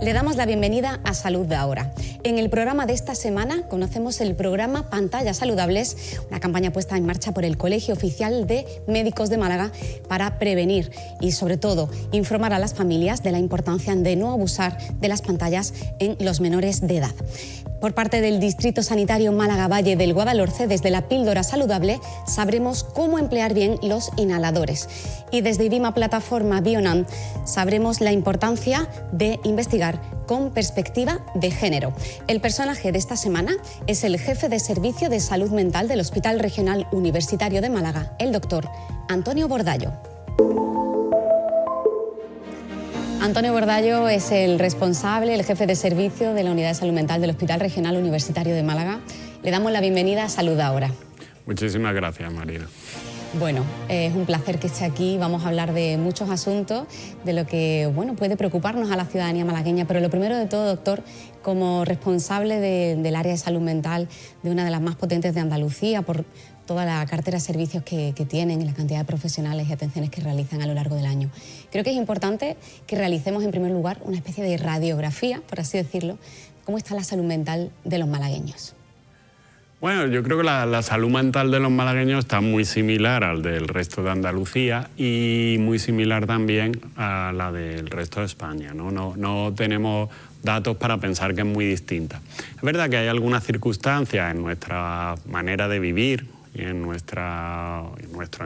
Le damos la bienvenida a Salud de Ahora. En el programa de esta semana conocemos el programa Pantallas Saludables, una campaña puesta en marcha por el Colegio Oficial de Médicos de Málaga para prevenir y, sobre todo, informar a las familias de la importancia de no abusar de las pantallas en los menores de edad. Por parte del Distrito Sanitario Málaga Valle del Guadalhorce, desde la píldora saludable, sabremos cómo emplear bien los inhaladores. Y desde IBIMA Plataforma Bionam sabremos la importancia de investigar con perspectiva de género. El personaje de esta semana es el jefe de Servicio de Salud Mental del Hospital Regional Universitario de Málaga, el doctor Antonio Bordallo. Antonio Bordallo es el responsable, el jefe de servicio de la Unidad de Salud Mental del Hospital Regional Universitario de Málaga. Le damos la bienvenida a Salud Ahora. Muchísimas gracias, Marina. Bueno, es un placer que esté aquí. Vamos a hablar de muchos asuntos, de lo que puede preocuparnos a la ciudadanía malagueña. Pero lo primero de todo, doctor, como responsable del área de salud mental de una de las más potentes de Andalucía, por toda la cartera de servicios que tienen y la cantidad de profesionales y atenciones que realizan a lo largo del año, creo que es importante que realicemos en primer lugar una especie de radiografía, por así decirlo, cómo está la salud mental de los malagueños. Bueno, yo creo que la salud mental de los malagueños está muy similar al del resto de Andalucía y muy similar también a la del resto de España, ¿no? No tenemos datos para pensar que es muy distinta. Es verdad que hay algunas circunstancias en nuestra manera de vivir y en nuestro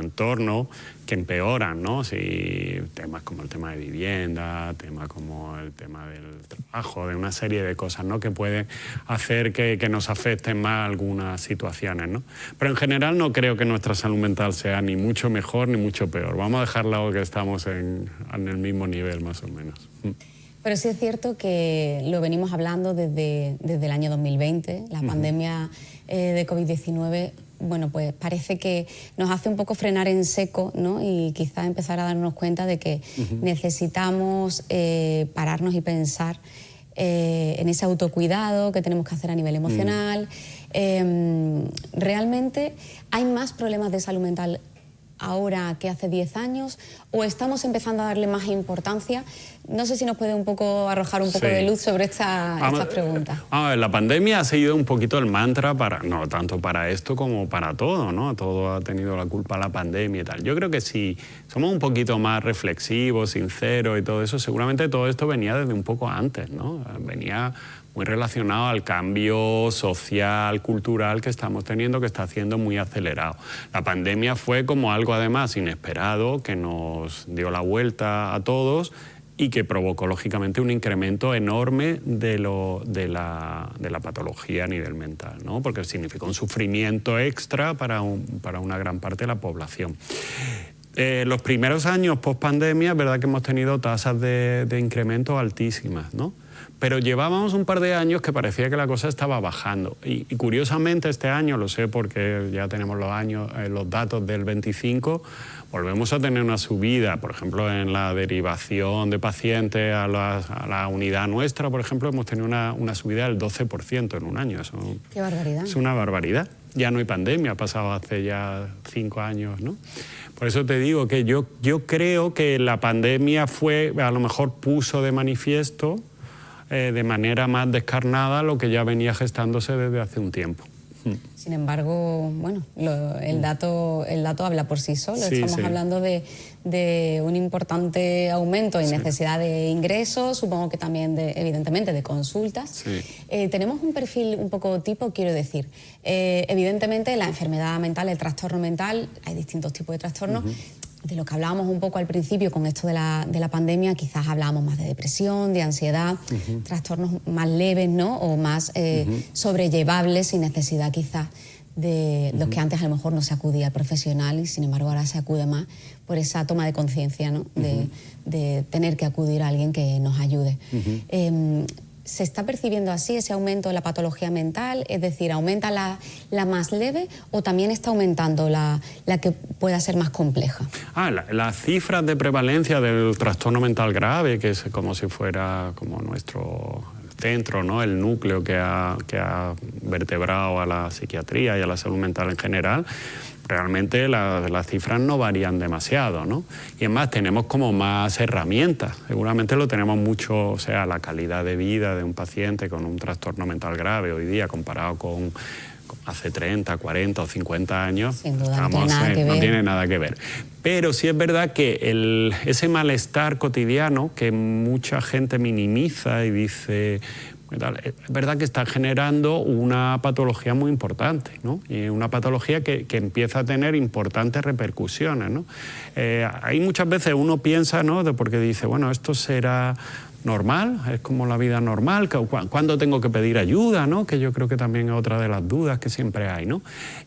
entorno que empeoran, ¿no? Si temas como el tema de vivienda, temas como el tema del trabajo, de una serie de cosas, ¿no? Que pueden hacer que nos afecten más algunas situaciones, ¿no? Pero en general no creo que nuestra salud mental sea ni mucho mejor ni mucho peor. Vamos a dejarlo que estamos en el mismo nivel más o menos. Pero sí es cierto que lo venimos hablando desde el año 2020, la pandemia de COVID-19. Bueno, pues parece que nos hace un poco frenar en seco, ¿no? Y quizá empezar a darnos cuenta de que necesitamos pararnos y pensar en ese autocuidado que tenemos que hacer a nivel emocional. ¿Realmente hay más problemas de salud mental ahora que hace 10 años o estamos empezando a darle más importancia? No sé si nos puede arrojar un poco de luz sobre estas preguntas. La pandemia ha seguido un poquito el mantra, no tanto para esto como para todo, ¿no? Todo ha tenido la culpa la pandemia y tal. Yo creo que si somos un poquito más reflexivos, sinceros y todo eso, seguramente todo esto venía desde un poco antes, ¿no? Venía muy relacionado al cambio social, cultural que estamos teniendo, que está haciendo muy acelerado. La pandemia fue como algo además inesperado, que nos dio la vuelta a todos y que provocó lógicamente un incremento enorme de la patología a nivel mental, ¿no? Porque significó un sufrimiento extra para una gran parte de la población. Los primeros años post-pandemia es verdad que hemos tenido tasas de incremento altísimas, ¿no? Pero llevábamos un par de años que parecía que la cosa estaba bajando. Y curiosamente este año, lo sé porque ya tenemos los datos del 25, volvemos a tener una subida, por ejemplo, en la derivación de pacientes a la unidad nuestra, por ejemplo, hemos tenido una subida del 12% en un año. ¡Qué barbaridad! Es una barbaridad. Ya no hay pandemia, ha pasado hace ya 5 años, ¿no? Por eso te digo que yo creo que la pandemia a lo mejor puso de manifiesto de manera más descarnada lo que ya venía gestándose desde hace un tiempo. Sin embargo, el dato habla por sí solo. Estamos hablando de un importante aumento en necesidad de ingresos, supongo que también, evidentemente, de consultas. Tenemos un perfil un poco tipo, quiero decir, evidentemente la enfermedad mental, el trastorno mental, hay distintos tipos de trastornos. De lo que hablábamos un poco al principio con esto de la pandemia, quizás hablábamos más de depresión, de ansiedad, trastornos más leves, ¿no? O más sobrellevables, sin necesidad quizás de los que antes a lo mejor no se acudía al profesional y sin embargo ahora se acude más por esa toma de conciencia, ¿no? De tener que acudir a alguien que nos ayude. ¿Se está percibiendo así ese aumento de la patología mental? Es decir, ¿aumenta la más leve o también está aumentando la que pueda ser más compleja? Las cifras de prevalencia del trastorno mental grave, que es como si fuera como nuestro centro, ¿no? El núcleo que ha vertebrado a la psiquiatría y a la salud mental en general, realmente las cifras no varían demasiado, ¿no? Y es más, tenemos como más herramientas. Seguramente lo tenemos mucho, o sea, la calidad de vida de un paciente con un trastorno mental grave hoy día comparado con hace 30, 40 o 50 años, sin duda, no tiene nada que ver. Pero sí es verdad que ese malestar cotidiano que mucha gente minimiza y dice... Es verdad que está generando una patología muy importante, ¿no? Y una patología que empieza a tener importantes repercusiones, ¿no? Hay muchas veces uno piensa, ¿no? Porque dice, bueno, esto será normal, es como la vida normal, ¿cuándo tengo que pedir ayuda, ¿no? Que yo creo que también es otra de las dudas que siempre hay, ¿no?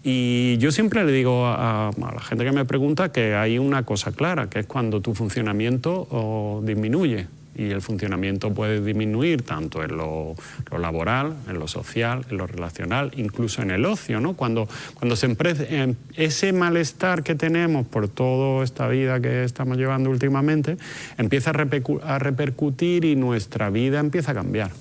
Y yo siempre le digo a la gente que me pregunta que hay una cosa clara, que es cuando tu funcionamiento disminuye. Y el funcionamiento puede disminuir tanto en lo laboral, en lo social, en lo relacional, incluso en el ocio, ¿no? Cuando ese malestar que tenemos por toda esta vida que estamos llevando últimamente empieza a repercutir y nuestra vida empieza a cambiar.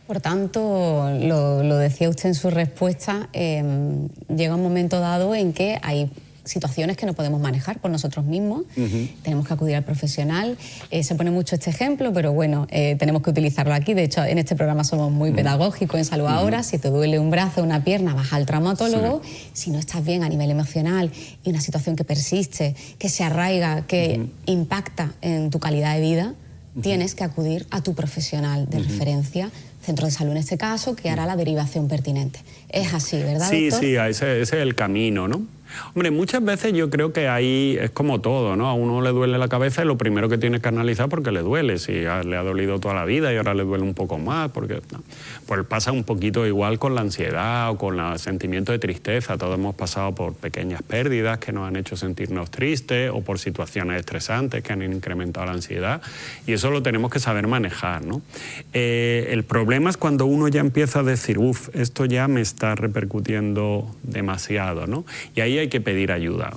Por tanto, lo decía usted en su respuesta, llega un momento dado en que hay situaciones que no podemos manejar por nosotros mismos, tenemos que acudir al profesional. Se pone mucho este ejemplo, pero bueno, tenemos que utilizarlo aquí. De hecho, en este programa somos muy pedagógicos en Salud Ahora. Si te duele un brazo o una pierna, vas al traumatólogo. Si no estás bien a nivel emocional y una situación que persiste, que se arraiga, que impacta en tu calidad de vida, tienes que acudir a tu profesional de referencia, centro de salud en este caso, que hará la derivación pertinente. Es así, ¿verdad, doctor? Sí, ese es el camino, ¿no? Hombre, muchas veces yo creo que ahí es como todo, ¿no? A uno le duele la cabeza y lo primero que tiene que analizar porque le duele. Si le ha dolido toda la vida y ahora le duele un poco más, porque pues pasa un poquito igual con la ansiedad o con el sentimiento de tristeza. Todos hemos pasado por pequeñas pérdidas que nos han hecho sentirnos tristes o por situaciones estresantes que han incrementado la ansiedad, y eso lo tenemos que saber manejar, ¿no? El problema es cuando uno ya empieza a decir, esto ya me está repercutiendo demasiado, ¿no? Y ahí hay que pedir ayuda.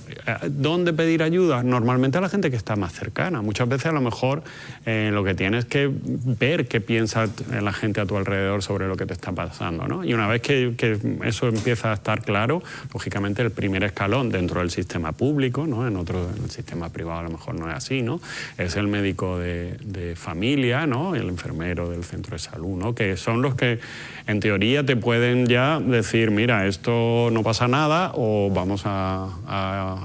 ¿Dónde pedir ayuda? Normalmente a la gente que está más cercana. Muchas veces a lo mejor lo que tienes que ver qué piensa la gente a tu alrededor sobre lo que te está pasando, ¿no? Y una vez que eso empieza a estar claro, lógicamente el primer escalón dentro del sistema público, ¿no? En el sistema privado a lo mejor no es así, ¿no? Es el médico de familia, ¿no? El enfermero del centro de salud, ¿no? Que son los que en teoría te pueden ya decir, mira, esto no pasa nada, o vamos a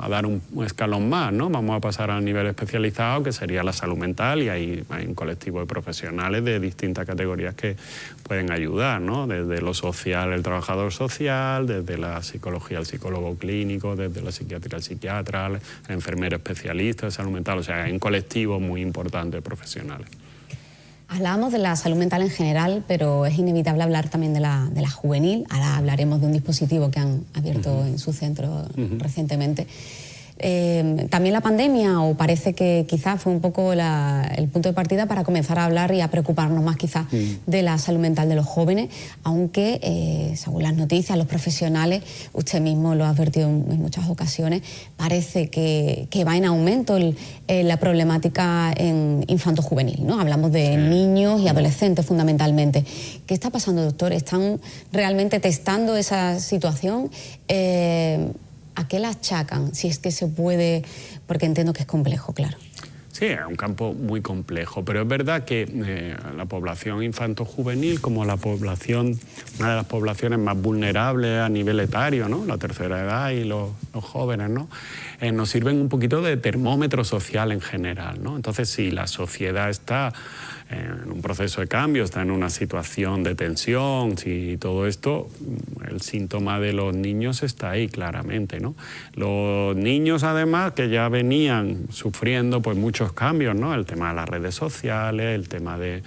dar un escalón más, ¿no? Vamos a pasar al nivel especializado, que sería la salud mental, y ahí hay un colectivo de profesionales de distintas categorías que pueden ayudar, ¿no? Desde lo social, el trabajador social, desde la psicología, el psicólogo clínico, desde la psiquiatría, el psiquiatra, el enfermero especialista de salud mental. O sea, hay un colectivo muy importante de profesionales. Hablábamos de la salud mental en general, pero es inevitable hablar también de la juvenil. Ahora hablaremos de un dispositivo que han abierto en su centro recientemente. También la pandemia, o parece que quizás fue un poco el punto de partida para comenzar a hablar y a preocuparnos más quizás de la salud mental de los jóvenes, aunque según las noticias, los profesionales, usted mismo lo ha advertido en muchas ocasiones, parece que va en aumento la problemática en infanto-juvenil, ¿no? Hablamos de niños y adolescentes fundamentalmente. ¿Qué está pasando, doctor? ¿Están realmente testando esa situación? ¿A qué la achacan? Si es que se puede, porque entiendo que es complejo, claro. Sí, es un campo muy complejo, pero es verdad que la población infanto-juvenil, como una de las poblaciones más vulnerables a nivel etario, ¿no? La tercera edad y los jóvenes, ¿no? Nos sirven un poquito de termómetro social en general, ¿no? Entonces, si la sociedad está en un proceso de cambio, está en una situación de tensión, si todo esto, el síntoma de los niños está ahí claramente, ¿no? Los niños, además, que ya venían sufriendo pues muchos cambios, ¿no? El tema de las redes sociales, el tema de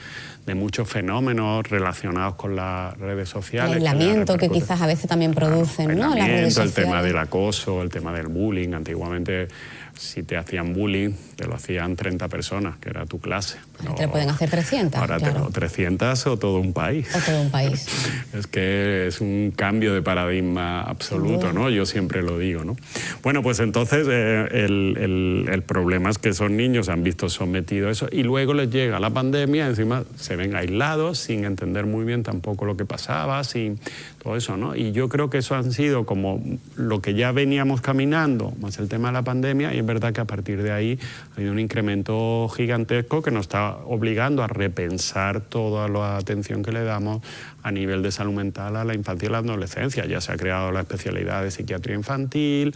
muchos fenómenos relacionados con las redes sociales. El aislamiento que quizás a veces también producen, ¿no? Las redes sociales. El tema del acoso, el tema del bullying. Antiguamente, si te hacían bullying, te lo hacían 30 personas, que era tu clase. Ahora te lo pueden hacer 300. Ahora claro. 300 o todo un país. O todo un país. Es que es un cambio de paradigma absoluto, ¿no? Yo siempre lo digo, ¿no? Bueno, pues entonces el problema es que esos niños se han visto sometidos a eso y luego les llega la pandemia, encima se ven aislados, sin entender muy bien tampoco lo que pasaba, sin todo eso, ¿no? Y yo creo que eso han sido como lo que ya veníamos caminando, más el tema de la pandemia, y es verdad que a partir de ahí ha habido un incremento gigantesco que nos está obligando a repensar toda la atención que le damos a nivel de salud mental a la infancia y la adolescencia. Ya se ha creado la especialidad de psiquiatría infantil,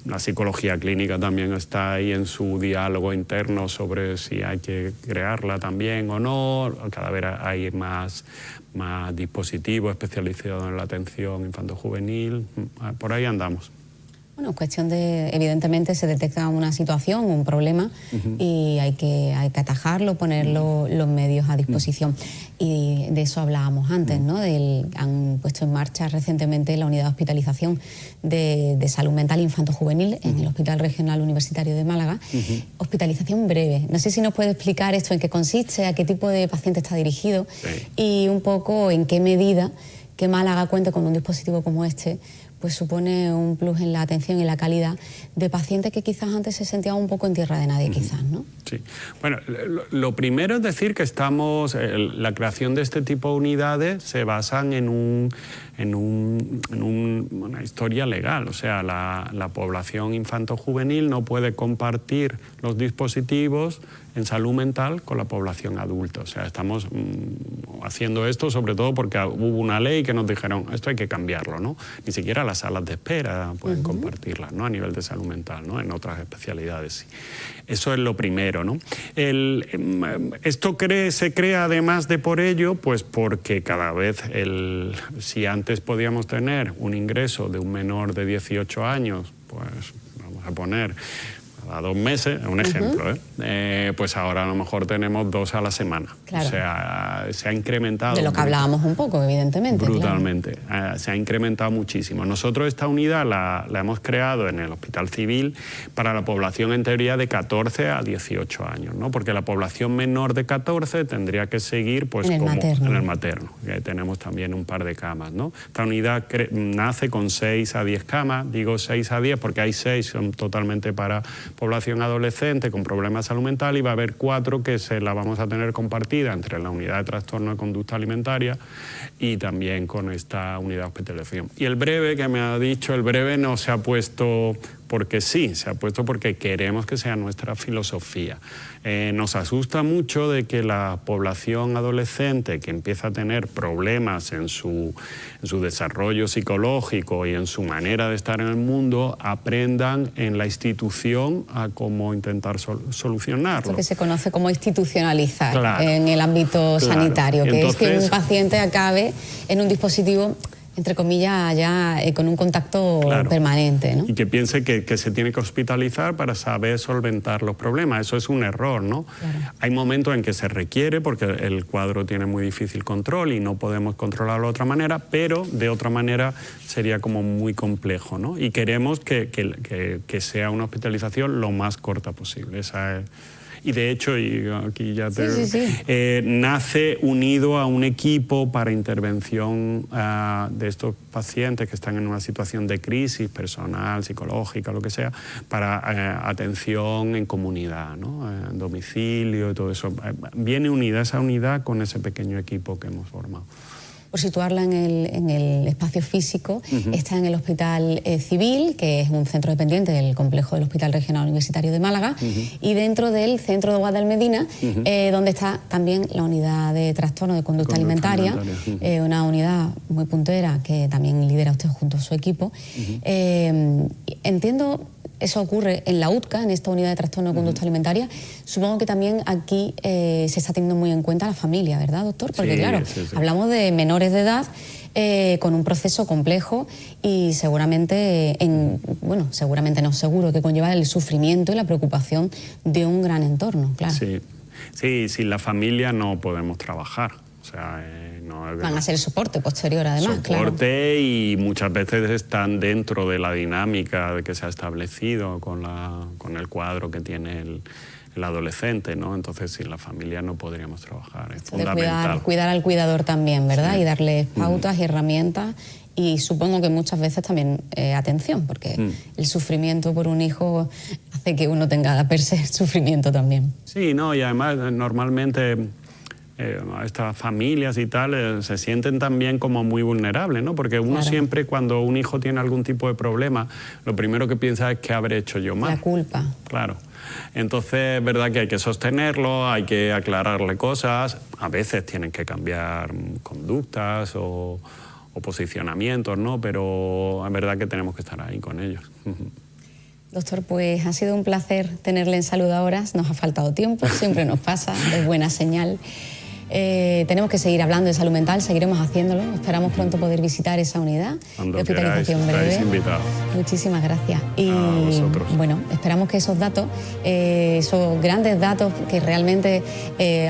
la psicología clínica también está ahí en su diálogo interno sobre si hay que crearla también o no. Cada vez hay más dispositivos especializados en la atención infanto-juvenil. Por ahí andamos. Bueno, cuestión de, evidentemente se detecta una situación, un problema, y hay que atajarlo, poner los medios a disposición. Y de eso hablábamos antes, ¿no? Han puesto en marcha recientemente la unidad de hospitalización de salud mental infanto-juvenil en el Hospital Regional Universitario de Málaga. Hospitalización breve. No sé si nos puede explicar esto, en qué consiste, a qué tipo de paciente está dirigido y un poco en qué medida que Málaga cuente con un dispositivo como este pues supone un plus en la atención y la calidad de pacientes que quizás antes se sentían un poco en tierra de nadie, quizás, ¿no? Sí. Bueno, lo primero es decir que la creación de este tipo de unidades se basan en una historia legal. O sea, la población infanto-juvenil no puede compartir los dispositivos en salud mental con la población adulta. O sea, estamos haciendo esto sobre todo porque hubo una ley que nos dijeron esto hay que cambiarlo, ¿no? Ni siquiera las salas de espera pueden compartirlas, ¿no? A nivel de salud mental, ¿no? En otras especialidades sí. Eso es lo primero, ¿no? Esto se crea además de por ello, pues porque cada vez, si antes podíamos tener un ingreso de un menor de 18 años, pues vamos a poner a 2 meses, un ejemplo, pues ahora a lo mejor tenemos 2 a la semana. Claro. O sea, se ha incrementado. De lo que hablábamos un poco, evidentemente. Brutalmente. Claro. Se ha incrementado muchísimo. Nosotros esta unidad la hemos creado en el Hospital Civil para la población en teoría de 14 a 18 años, ¿no? Porque la población menor de 14 tendría que seguir pues, en el materno, que tenemos también un par de camas, ¿no? Esta unidad nace con 6 a 10 camas, digo 6 a 10 porque hay 6 son totalmente para población adolescente con problemas de salud mental y va a haber 4 que la vamos a tener compartida entre la unidad de trastorno de conducta alimentaria y también con esta unidad de hospitalización. Y el breve que me ha dicho, el breve no se ha puesto porque sí, se ha puesto porque queremos que sea nuestra filosofía. Nos asusta mucho de que la población adolescente que empieza a tener problemas en su desarrollo psicológico y en su manera de estar en el mundo aprendan en la institución a cómo intentar solucionarlo. Lo que se conoce como institucionalizar en el ámbito sanitario, que entonces, es que un paciente acabe en un dispositivo entre comillas, ya con un contacto permanente, ¿no? Y que piense que se tiene que hospitalizar para saber solventar los problemas. Eso es un error, ¿no? Claro. Hay momentos en que se requiere porque el cuadro tiene muy difícil control y no podemos controlarlo de otra manera, pero de otra manera sería como muy complejo, ¿no? Y queremos que sea una hospitalización lo más corta posible. Esa es... Y de hecho, y aquí ya nace unido a un equipo para intervención de estos pacientes que están en una situación de crisis personal, psicológica, lo que sea, para atención en comunidad, ¿no? En domicilio y todo eso. Viene unida esa unidad con ese pequeño equipo que hemos formado. Por situarla en el espacio físico, está en el Hospital Civil, que es un centro dependiente del complejo del Hospital Regional Universitario de Málaga, y dentro del centro de Guadalmedina, donde está también la unidad de trastorno de conducta alimentaria, una unidad muy puntera que también lidera usted junto a su equipo. Entiendo... Eso ocurre en la UTCA, en esta unidad de trastorno de conducta alimentaria. Supongo que también aquí se está teniendo muy en cuenta la familia, ¿verdad, doctor? Porque claro, hablamos de menores de edad con un proceso complejo y seguramente, seguramente no, seguro que conlleva el sufrimiento y la preocupación de un gran entorno, claro. Sí, sin la familia no podemos trabajar. O sea, van a ser el soporte posterior, además. Soporte y muchas veces están dentro de la dinámica que se ha establecido con el cuadro que tiene el adolescente, ¿no? Entonces, sin la familia no podríamos trabajar. Es fundamental. Cuidar al cuidador también, ¿verdad? Sí. Y darle pautas y herramientas. Y supongo que muchas veces también atención, porque el sufrimiento por un hijo hace que uno tenga per se sufrimiento también. Sí, no, y además normalmente... estas familias y tal se sienten también como muy vulnerables, ¿no? Porque uno siempre, cuando un hijo tiene algún tipo de problema, lo primero que piensa es qué habré hecho yo mal. La culpa. Claro. Entonces es verdad que hay que sostenerlo, hay que aclararle cosas, a veces tienen que cambiar conductas o posicionamientos, ¿no? Pero es verdad que tenemos que estar ahí con ellos. Doctor, pues ha sido un placer tenerle en Salud Ahora. Nos ha faltado tiempo, siempre nos pasa, es buena señal. Tenemos que seguir hablando de salud mental, seguiremos haciéndolo. Esperamos pronto poder visitar esa unidad de hospitalización breve. Muchísimas gracias. Y bueno, esperamos que esos datos, esos grandes datos que realmente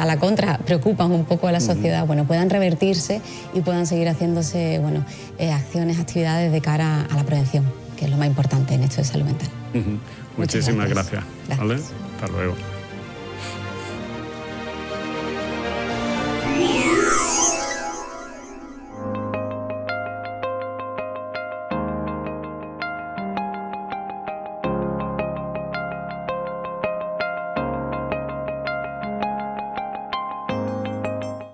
a la contra preocupan un poco a la sociedad, bueno, puedan revertirse y puedan seguir haciéndose, bueno, acciones, actividades de cara a la prevención, que es lo más importante en esto de salud mental. Muchísimas gracias. ¿Vale? Hasta luego.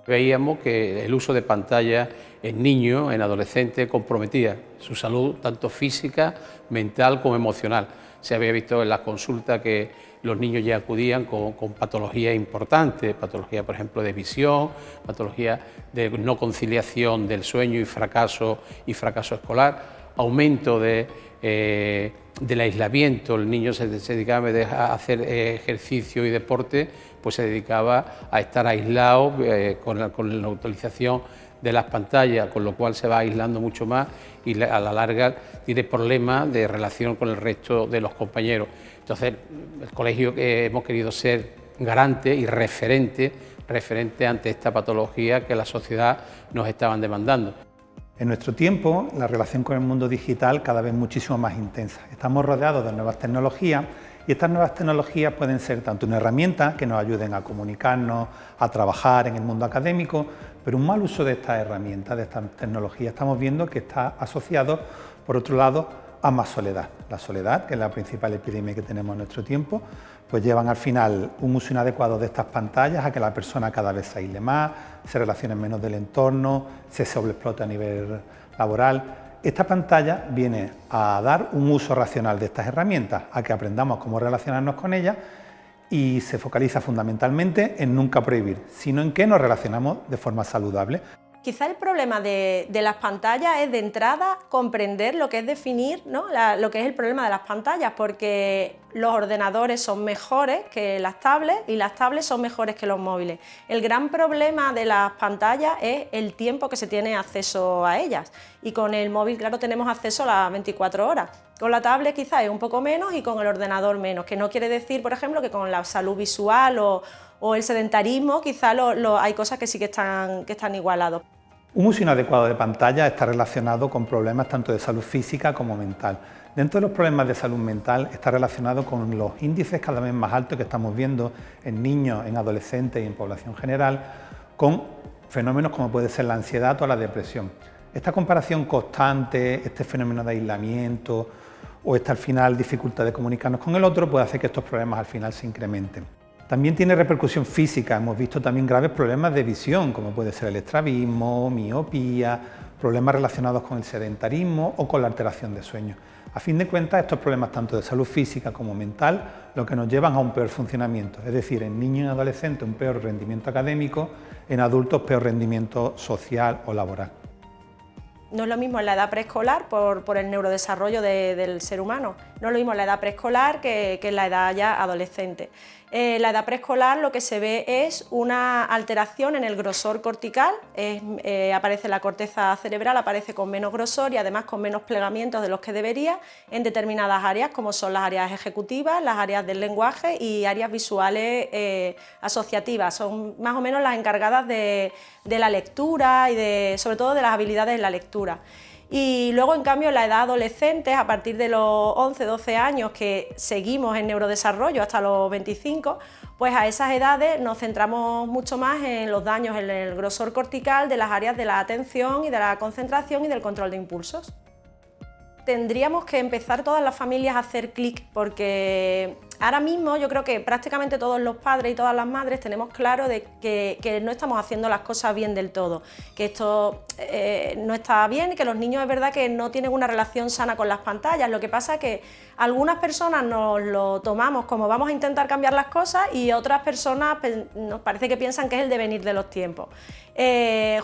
Veíamos que el uso de pantalla en niños, en adolescentes, comprometía su salud tanto física, mental como emocional. Se había visto en las consultas que los niños ya acudían con patologías importantes, patologías por ejemplo de visión, patologías de no conciliación del sueño y fracaso escolar, aumento del aislamiento. El niño se dedicaba a hacer ejercicio y deporte, pues se dedicaba a estar aislado con la utilización de las pantallas, con lo cual se va aislando mucho más y a la larga tiene problemas de relación con el resto de los compañeros. Entonces, el colegio hemos querido ser garante y referente ante esta patología que la sociedad nos estaban demandando. En nuestro tiempo, la relación con el mundo digital cada vez muchísimo más intensa. Estamos rodeados de nuevas tecnologías y estas nuevas tecnologías pueden ser tanto una herramienta que nos ayuden a comunicarnos, a trabajar en el mundo académico, pero un mal uso de estas herramientas, de estas tecnologías, estamos viendo que está asociado, por otro lado, a más soledad. La soledad, que es la principal epidemia que tenemos en nuestro tiempo, pues llevan al final un uso inadecuado de estas pantallas a que la persona cada vez se aísle más, se relacione menos del entorno, se sobreexplote a nivel laboral. Esta pantalla viene a dar un uso racional de estas herramientas, a que aprendamos cómo relacionarnos con ellas y se focaliza fundamentalmente en nunca prohibir, sino en que nos relacionamos de forma saludable. Quizá el problema de las pantallas es de entrada comprender lo que es definir, ¿no? Lo que es el problema de las pantallas, porque los ordenadores son mejores que las tablets y las tablets son mejores que los móviles. El gran problema de las pantallas es el tiempo que se tiene acceso a ellas, y con el móvil, claro, tenemos acceso a las 24 horas. Con la tablet quizás es un poco menos y con el ordenador menos, que no quiere decir, por ejemplo, que con la salud visual o el sedentarismo quizás hay cosas que sí que están igualados. Un uso inadecuado de pantalla está relacionado con problemas tanto de salud física como mental. Dentro de los problemas de salud mental está relacionado con los índices cada vez más altos que estamos viendo en niños, en adolescentes y en población general, con fenómenos como puede ser la ansiedad o la depresión. Esta comparación constante, este fenómeno de aislamiento o esta al final dificultad de comunicarnos con el otro puede hacer que estos problemas al final se incrementen. También tiene repercusión física, hemos visto también graves problemas de visión, como puede ser el estrabismo, miopía, problemas relacionados con el sedentarismo o con la alteración de sueño. A fin de cuentas, estos problemas tanto de salud física como mental, lo que nos llevan a un peor funcionamiento, es decir, en niños y adolescentes un peor rendimiento académico, en adultos peor rendimiento social o laboral. No es lo mismo en la edad preescolar por el neurodesarrollo del ser humano, no es lo mismo en la edad preescolar que en la edad ya adolescente. La edad preescolar lo que se ve es una alteración en el grosor cortical, aparece la corteza cerebral, aparece con menos grosor y además con menos plegamientos de los que debería en determinadas áreas, como son las áreas ejecutivas, las áreas del lenguaje y áreas visuales asociativas. Son más o menos las encargadas de la lectura y sobre todo de las habilidades en la lectura. Y luego, en cambio, en la edad adolescente, a partir de los 11-12 años, que seguimos en neurodesarrollo hasta los 25, pues a esas edades nos centramos mucho más en los daños en el grosor cortical de las áreas de la atención y de la concentración y del control de impulsos. tendríamos que empezar todas las familias a hacer clic, porque ahora mismo yo creo que prácticamente todos los padres y todas las madres tenemos claro de que no estamos haciendo las cosas bien del todo, que esto no está bien y que los niños es verdad que no tienen una relación sana con las pantallas. Lo que pasa es que algunas personas nos lo tomamos como vamos a intentar cambiar las cosas y otras personas nos parece que piensan que es el devenir de los tiempos.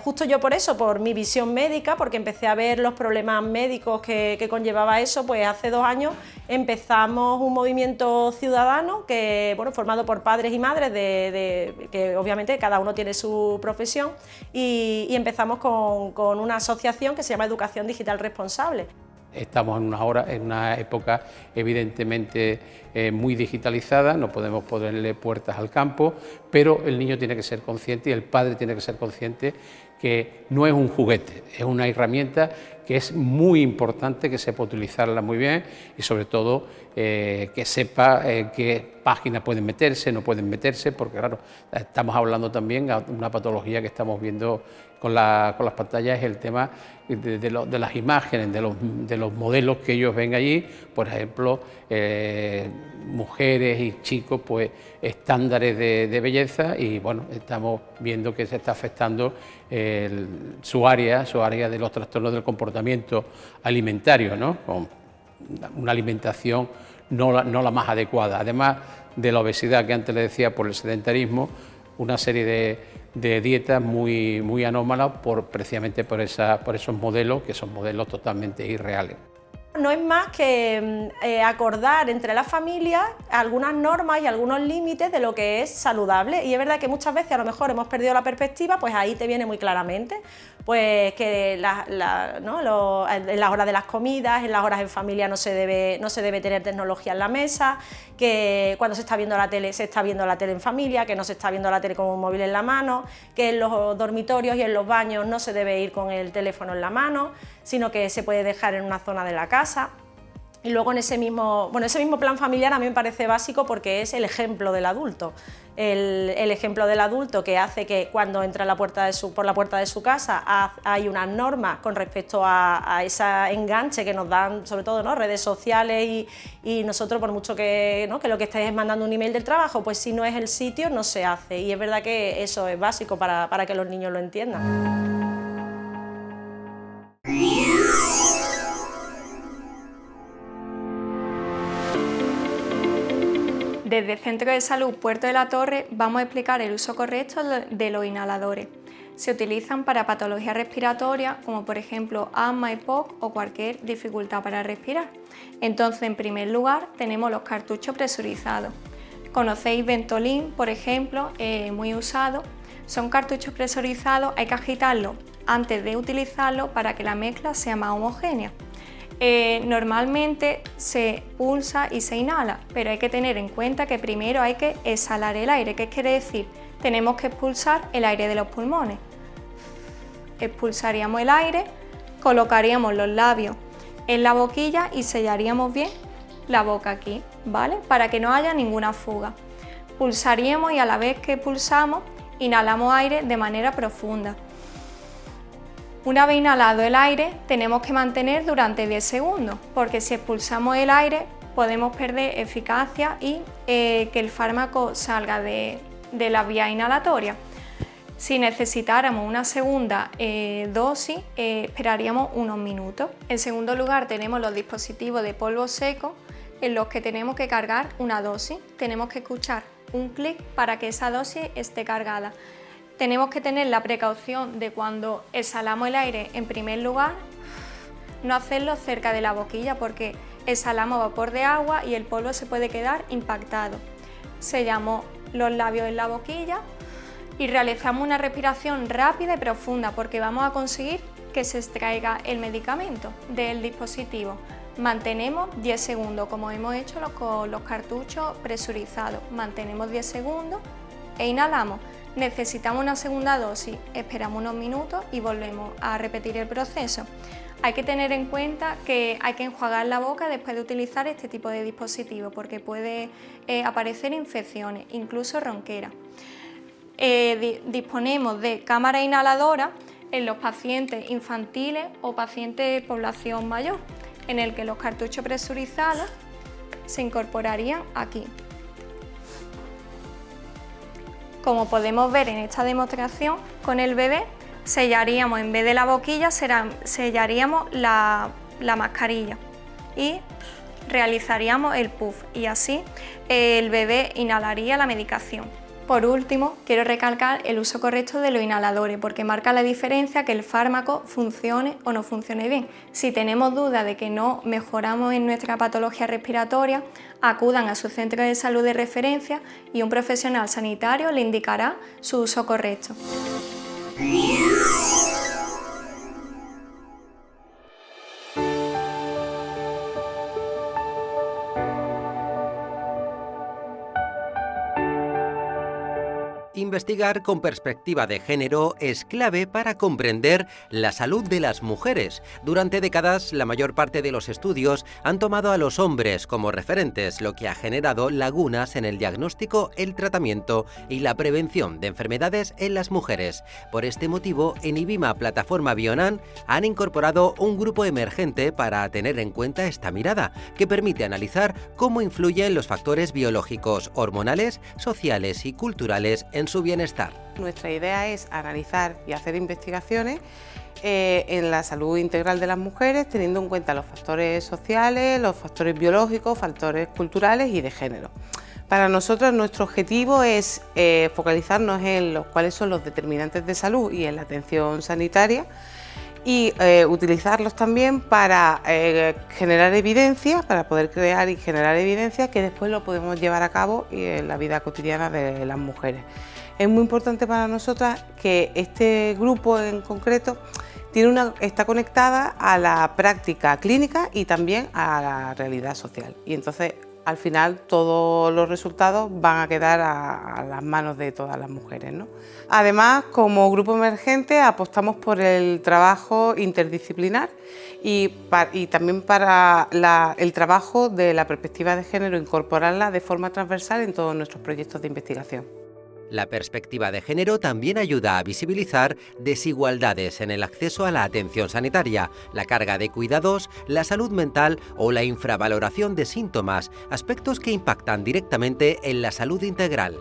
Justo yo por eso, por mi visión médica, porque empecé a ver los problemas médicos que conllevaba eso, pues hace 2 años empezamos un movimiento ciudadano que, bueno, formado por padres y madres que obviamente cada uno tiene su profesión y empezamos con una asociación que se llama Educación Digital Responsable. Estamos en una época evidentemente muy digitalizada, no podemos ponerle puertas al campo, pero el niño tiene que ser consciente y el padre tiene que ser consciente que no es un juguete, es una herramienta que es muy importante, que sepa utilizarla muy bien y sobre todo que sepa qué páginas pueden meterse, no pueden meterse, porque claro, estamos hablando también de una patología que estamos viendo con las pantallas, es el tema de las imágenes, de los modelos que ellos ven allí, por ejemplo, mujeres y chicos, pues estándares de belleza y bueno, estamos viendo que se está afectando su área de los trastornos del comportamiento alimentario, ¿no? Con una alimentación no la más adecuada, además de la obesidad que antes le decía por el sedentarismo, una serie de dietas muy anómalas precisamente por esos modelos que son modelos totalmente irreales. No es más que acordar entre las familias algunas normas y algunos límites de lo que es saludable, y es verdad que muchas veces a lo mejor hemos perdido la perspectiva, pues ahí te viene muy claramente pues que en las horas de las comidas, en las horas en familia no se debe tener tecnología en la mesa, que cuando se está viendo la tele se está viendo la tele en familia, que no se está viendo la tele con un móvil en la mano, que en los dormitorios y en los baños no se debe ir con el teléfono en la mano, sino que se puede dejar en una zona de la casa. Y luego en ese mismo plan familiar a mí me parece básico porque es el ejemplo del adulto. El ejemplo del adulto que hace que cuando entra por la puerta de su casa hay unas normas con respecto a ese enganche que nos dan sobre todo, ¿no?, redes sociales y nosotros por mucho que lo que estéis es mandando un email del trabajo, pues si no es el sitio no se hace, y es verdad que eso es básico para que los niños lo entiendan. Desde el Centro de Salud Puerto de la Torre vamos a explicar el uso correcto de los inhaladores. Se utilizan para patologías respiratorias como por ejemplo asma, EPOC o cualquier dificultad para respirar. Entonces, en primer lugar tenemos los cartuchos presurizados. Conocéis Ventolin, por ejemplo, muy usado. Son cartuchos presurizados, hay que agitarlos antes de utilizarlo para que la mezcla sea más homogénea. Normalmente se pulsa y se inhala, pero hay que tener en cuenta que primero hay que exhalar el aire. ¿Qué quiere decir? Tenemos que expulsar el aire de los pulmones. Expulsaríamos el aire, colocaríamos los labios en la boquilla y sellaríamos bien la boca aquí, ¿vale? Para que no haya ninguna fuga. Pulsaríamos y a la vez que pulsamos, inhalamos aire de manera profunda. Una vez inhalado el aire, tenemos que mantener durante 10 segundos, porque si expulsamos el aire podemos perder eficacia y que el fármaco salga de la vía inhalatoria. Si necesitáramos una segunda dosis, esperaríamos unos minutos. En segundo lugar, tenemos los dispositivos de polvo seco en los que tenemos que cargar una dosis. Tenemos que escuchar un clic para que esa dosis esté cargada. Tenemos que tener la precaución de cuando exhalamos el aire, en primer lugar, no hacerlo cerca de la boquilla porque exhalamos vapor de agua y el polvo se puede quedar impactado. Sellamos los labios en la boquilla y realizamos una respiración rápida y profunda porque vamos a conseguir que se extraiga el medicamento del dispositivo. Mantenemos 10 segundos, como hemos hecho con los cartuchos presurizados. Mantenemos 10 segundos e inhalamos. Necesitamos una segunda dosis, esperamos unos minutos y volvemos a repetir el proceso. Hay que tener en cuenta que hay que enjuagar la boca después de utilizar este tipo de dispositivo porque puede aparecer infecciones, incluso ronquera. Disponemos de cámara inhaladora en los pacientes infantiles o pacientes de población mayor. en el que los cartuchos presurizados se incorporarían aquí. Como podemos ver en esta demostración, con el bebé sellaríamos, en vez de la boquilla, sellaríamos la mascarilla y realizaríamos el puff, y así el bebé inhalaría la medicación. Por último, quiero recalcar el uso correcto de los inhaladores, porque marca la diferencia que el fármaco funcione o no funcione bien. Si tenemos duda de que no mejoramos en nuestra patología respiratoria, acudan a su centro de salud de referencia y un profesional sanitario le indicará su uso correcto. Investigar con perspectiva de género es clave para comprender la salud de las mujeres. Durante décadas, la mayor parte de los estudios han tomado a los hombres como referentes, lo que ha generado lagunas en el diagnóstico, el tratamiento y la prevención de enfermedades en las mujeres. Por este motivo, en IBIMA Plataforma Bionan han incorporado un grupo emergente para tener en cuenta esta mirada, que permite analizar cómo influyen los factores biológicos, hormonales, sociales y culturales en su bienestar. Nuestra idea es analizar y hacer investigaciones en la salud integral de las mujeres, teniendo en cuenta los factores sociales, los factores biológicos, factores culturales y de género. Para nosotros nuestro objetivo es focalizarnos en cuáles son los determinantes de salud y en la atención sanitaria, y utilizarlos también para generar evidencia, para poder crear y generar evidencia que después lo podemos llevar a cabo en la vida cotidiana de las mujeres. Es muy importante para nosotras que este grupo en concreto está conectada a la práctica clínica y también a la realidad social, y entonces al final todos los resultados van a quedar a las manos de todas las mujeres, ¿no? Además, como grupo emergente apostamos por el trabajo interdisciplinar y también para el trabajo de la perspectiva de género, incorporarla de forma transversal en todos nuestros proyectos de investigación. La perspectiva de género también ayuda a visibilizar desigualdades en el acceso a la atención sanitaria, la carga de cuidados, la salud mental o la infravaloración de síntomas, aspectos que impactan directamente en la salud integral.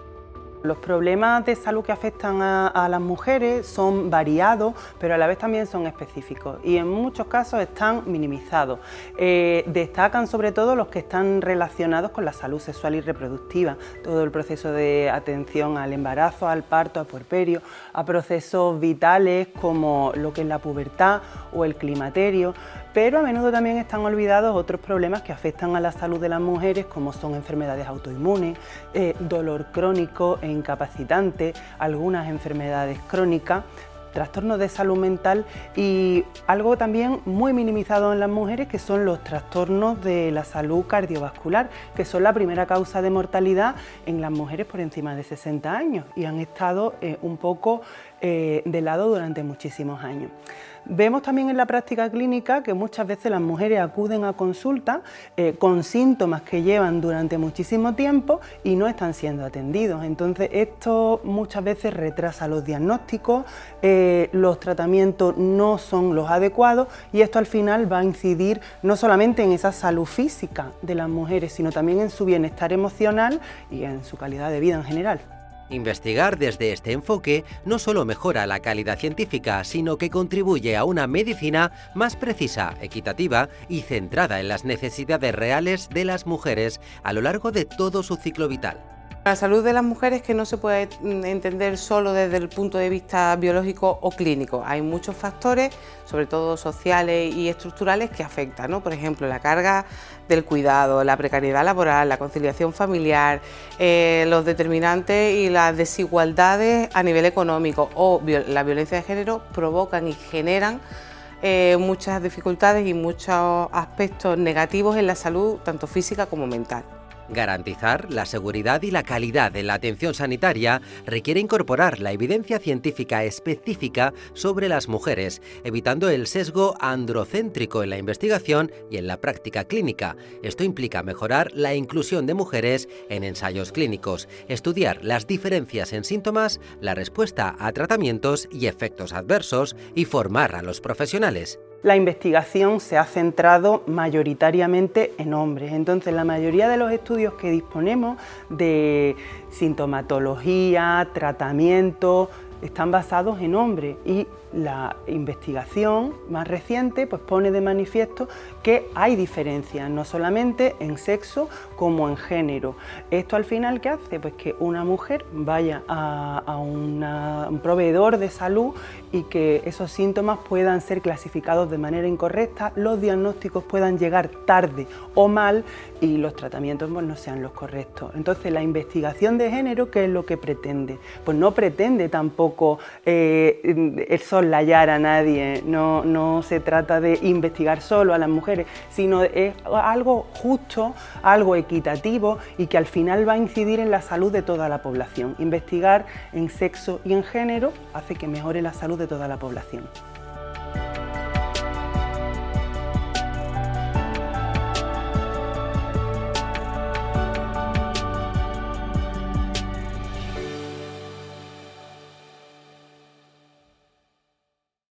Los problemas de salud que afectan a las mujeres son variados, pero a la vez también son específicos y en muchos casos están minimizados. Destacan sobre todo los que están relacionados con la salud sexual y reproductiva, todo el proceso de atención al embarazo, al parto, al puerperio, a procesos vitales como lo que es la pubertad o el climaterio, pero a menudo también están olvidados otros problemas que afectan a la salud de las mujeres, como son enfermedades autoinmunes, dolor crónico e incapacitante, algunas enfermedades crónicas, trastornos de salud mental y algo también muy minimizado en las mujeres, que son los trastornos de la salud cardiovascular, que son la primera causa de mortalidad en las mujeres por encima de 60 años y han estado un poco de lado durante muchísimos años. Vemos también en la práctica clínica que muchas veces las mujeres acuden a consulta con síntomas que llevan durante muchísimo tiempo y no están siendo atendidos. Entonces esto muchas veces retrasa los diagnósticos, los tratamientos no son los adecuados y esto al final va a incidir no solamente en esa salud física de las mujeres, sino también en su bienestar emocional y en su calidad de vida en general. Investigar desde este enfoque no solo mejora la calidad científica, sino que contribuye a una medicina más precisa, equitativa y centrada en las necesidades reales de las mujeres a lo largo de todo su ciclo vital. La salud de las mujeres que no se puede entender solo desde el punto de vista biológico o clínico. Hay muchos factores, sobre todo sociales y estructurales, que afectan, ¿no? Por ejemplo, la carga del cuidado, la precariedad laboral, la conciliación familiar, los determinantes y las desigualdades a nivel económico o la violencia de género provocan y generan muchas dificultades y muchos aspectos negativos en la salud, tanto física como mental. Garantizar la seguridad y la calidad de la atención sanitaria requiere incorporar la evidencia científica específica sobre las mujeres, evitando el sesgo androcéntrico en la investigación y en la práctica clínica. Esto implica mejorar la inclusión de mujeres en ensayos clínicos, estudiar las diferencias en síntomas, la respuesta a tratamientos y efectos adversos y formar a los profesionales. La investigación se ha centrado mayoritariamente en hombres, entonces la mayoría de los estudios que disponemos de sintomatología, tratamiento, están basados en hombres y la investigación más reciente pues pone de manifiesto que hay diferencias, no solamente en sexo como en género. Esto al final, ¿qué hace? Pues que una mujer vaya a un proveedor de salud y que esos síntomas puedan ser clasificados de manera incorrecta, los diagnósticos puedan llegar tarde o mal y los tratamientos pues no sean los correctos. Entonces la investigación de género, ¿qué es lo que pretende? Pues no pretende tampoco soslayar a nadie, no se trata de investigar solo a las mujeres, sino es algo justo, algo equitativo y que al final va a incidir en la salud de toda la población. Investigar en sexo y en género hace que mejore la salud de toda la población.